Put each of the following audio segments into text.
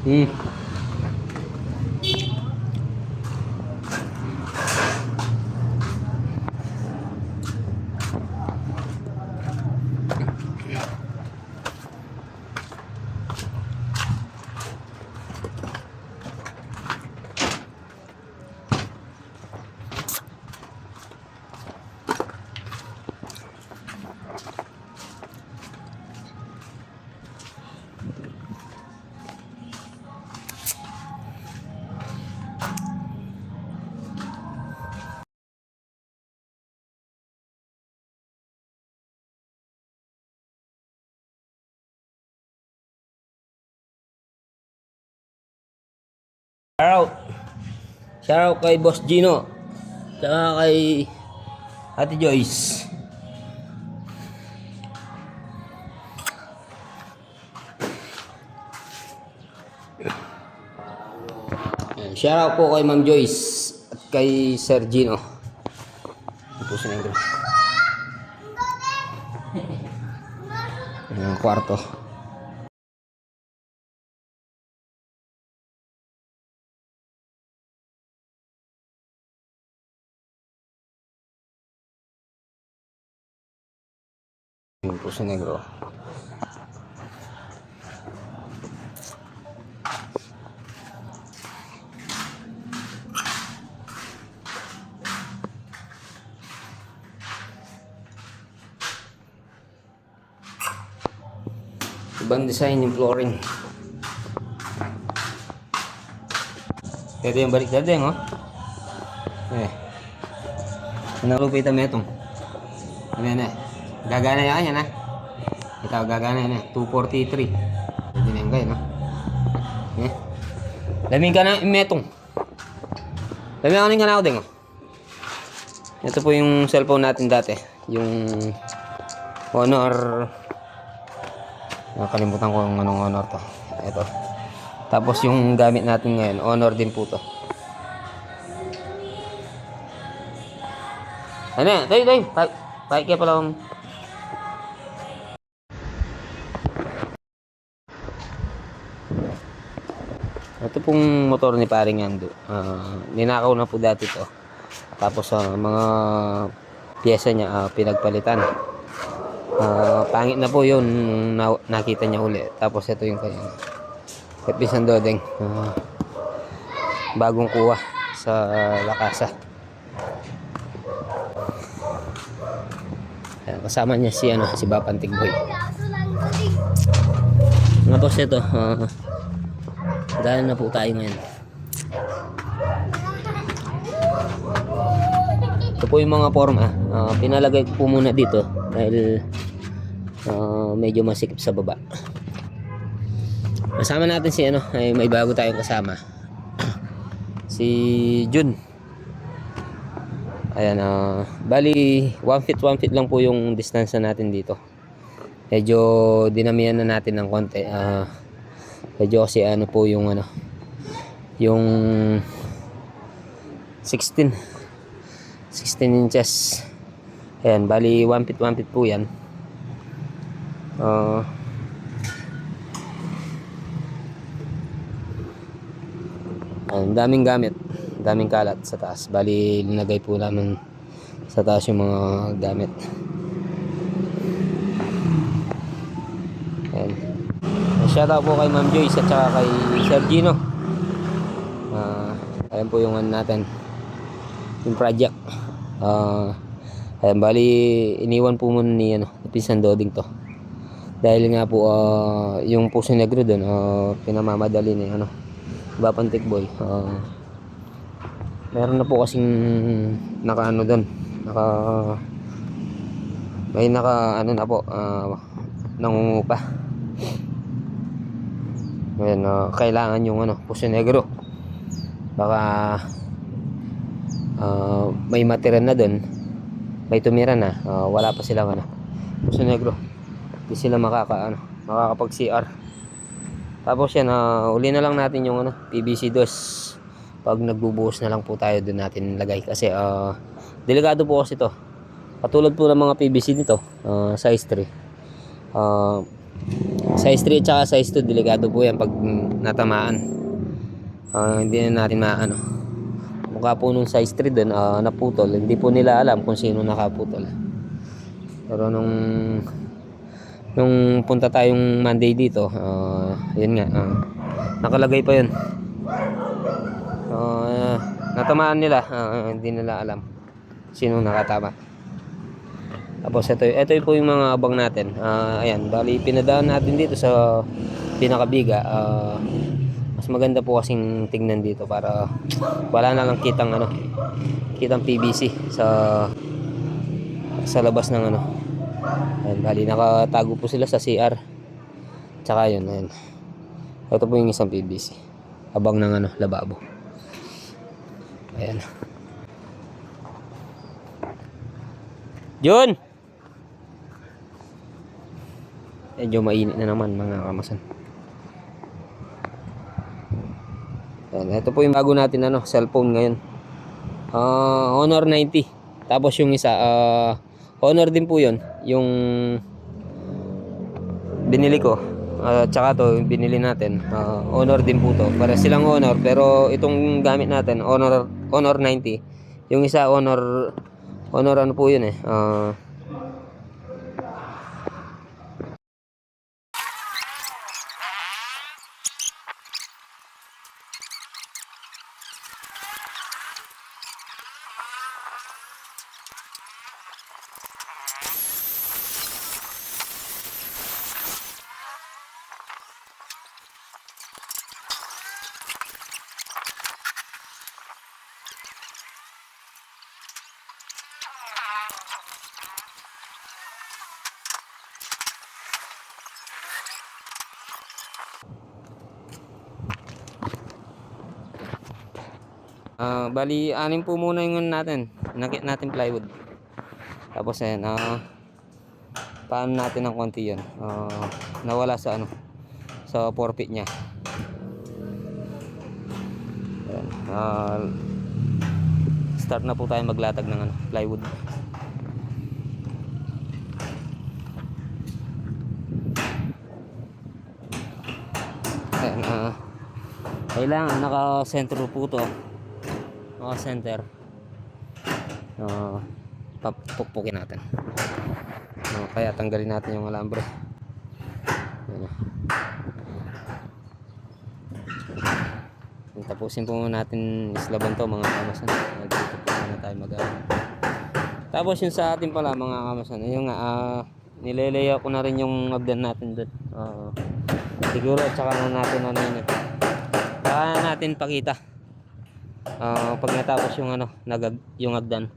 Hmm. Shoutout. Shoutout kay Boss Gino. Tsaka kay Ate Joyce. Shoutout po kay Ma'am Joyce at kay Sir Gino. Ito si Negro. Ang kwarto. Yun po si Negro. Ibang design yung flooring. Ito yung balik dati, oh. Nalupitan mo itong. Ano. Gagana yan, ha? Ito, gagana yan, 243. Hindi na yung kayo, no? Laming ka na, metong. Laming ka na ako din, oh. Ito po yung cellphone natin dati. Yung Honor. Nakalimutan ko yung anong Honor to. Ito. Tapos yung gamit natin ngayon, Honor din po to. Ano yan? Tayo. Kaya pala akong... Ito pong motor ni paring Yando. Ninakaw na po dati to. Tapos mga pyesa niya pinagpalitan. Pangit na po yun nakita niya uli. Tapos ito yung kanya. Episan Dodeng. Bagong kuha sa Lakasa. Kasama niya si Bapantig Boy. Mga boss, ito dahil na po tayo ngayon. Ito po yung mga forma. Pinalagay ko po muna dito dahil medyo masikip sa baba. Kasama natin ay may bago tayong kasama. Si Jun. Ayan, bali 1 feet lang po yung distansya natin dito. Medyo dinamihan na natin ng konti. Medyo kasi po yung yung 16 inches. Ayan, bali 1 feet po yan. Ang daming gamit, daming kalat sa taas. Bali linagay po namin sa taas yung mga gamit. Ayan. Shoutout po kay Ma'am Joyce at saka kay Sir Gino. Ayan po yung natin, yung project. Ayan, bali iniwan po muna ni Pinsan Doding to. Dahil nga po yung Puso Negro doon pinamamadali ni Bapantig Boy. Meron na po kasing naka doon. May naka na po nangungupa. Ngayon kailangan yung Puso Negro. Baka may matira na doon. May tumira na. Wala pa silang Puso Negro. Hindi sila makakapag CR. Tapos yan, uli na lang natin yung PVC dos. Pag nagbubuhos na lang po tayo doon natin lagay. Kasi delikado po kasi ito. Katulad po ng mga PVC nito, size 3. Size 3 tsaka size 2, delikado po yan pag natamaan. Hindi na natin maano. Mukha po nung size 3 dun, naputol. Hindi po nila alam kung sino nakaputol. Pero nung punta tayong Monday dito, yun nga, nakalagay pa yun. Natamaan nila, hindi nila alam sino nakatama. Tapos ito po yung mga abang natin. Ayan, bali pinadaan natin dito sa pinakabiga. Mas maganda po kasing tingnan dito para wala na lang kitang PVC sa labas ng ano. Ayan, bali nakatago po sila sa CR. Tsaka yun, ayan. Ito po yung isang PVC. Abang ng lababo. Ayan. Jun! Medyo mainit na naman mga kamasan. Ayan, ito po yung bago natin cellphone ngayon. Honor 90. Tapos yung isa Honor din po yun. Yung binili ko. Tsaka to binili natin. Honor din po to. Para silang Honor. Pero itong gamit natin Honor 90. Yung isa Honor ano po yun eh. Bali, anim po muna yung natin. Nakit natin plywood. Tapos ayan, paano natin ng konti yun. Nawala sa sa forfeit niya. Ayan, start na po tayo maglatag ng plywood. Ayan, kailangan naka-center po to. Center. Papukpukin natin. Kaya tanggalin natin yung alambre. Tapusin po natin islaban to mga kamasan. Dito po muna tayo Tapos yung sa atin pala mga kamasan, yung nilelaya ko na rin yung agdan natin doon. Siguro at saka na natin saka natin pakita. Pag natapos yung yung agdan.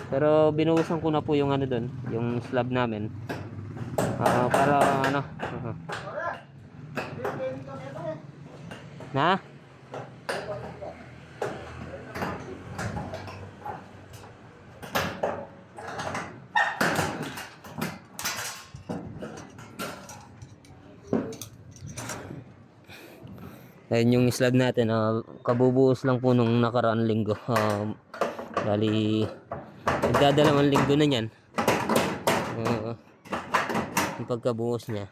Pero binuhusan ko na po yung doon, yung slab namin. Para na Ayan yung slab natin, kabubuos lang po nung nakaraang linggo. Bali nagdadalawang linggo na yan yung pagkabuos niya.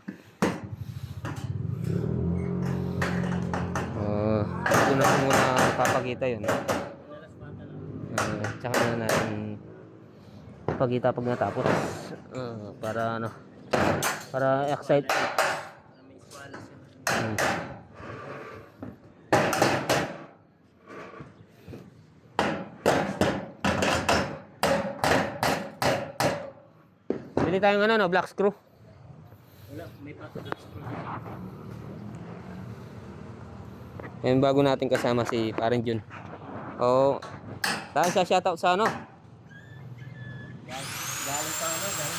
Ito na muna papakita yun. Tsaka na natin papakita pag natapos, para excite. Bili tayong black screw. Wala, may pato black screw. Yan bago natin kasama si Parang Jun. Tayo sa shoutout sa galing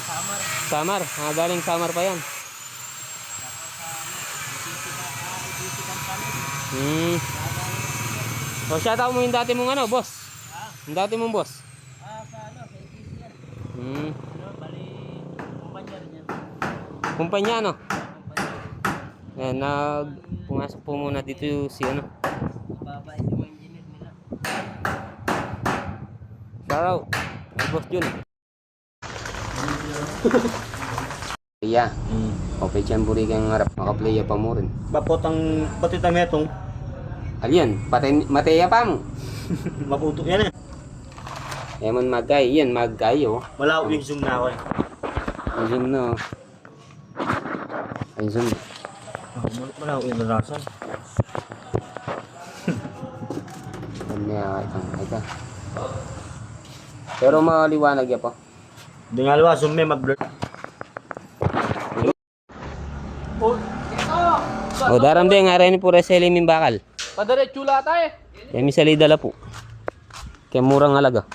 Samar. Samar, galing Samar pa yan. Shoutout mo yung dati mong boss. Yung dati mong boss. Sa ETC yan. Kumpanya Ayan, pumasok po muna dito si Babait yung engineer nila. Shoutout, boss Jun. Iya. O pechan buri kang harap makaplaya pa mo rin. Bapot ang pati tametong. Alyan, patay mateya pa mo. Maputo yan eh. Yaman magkay, yan magkay oh. Malaw yung zoom na ako eh. Ang zoom na. Ang zoom. Malaw yung narasan. Ano niya ito. Pero maliwanag yan po. Hindi nga luwa, zoom may mag-blur. O daram din nga rin po reseli min bakal. Padaret chula tayo. Kaya mi salida la po. Kaya murang halaga.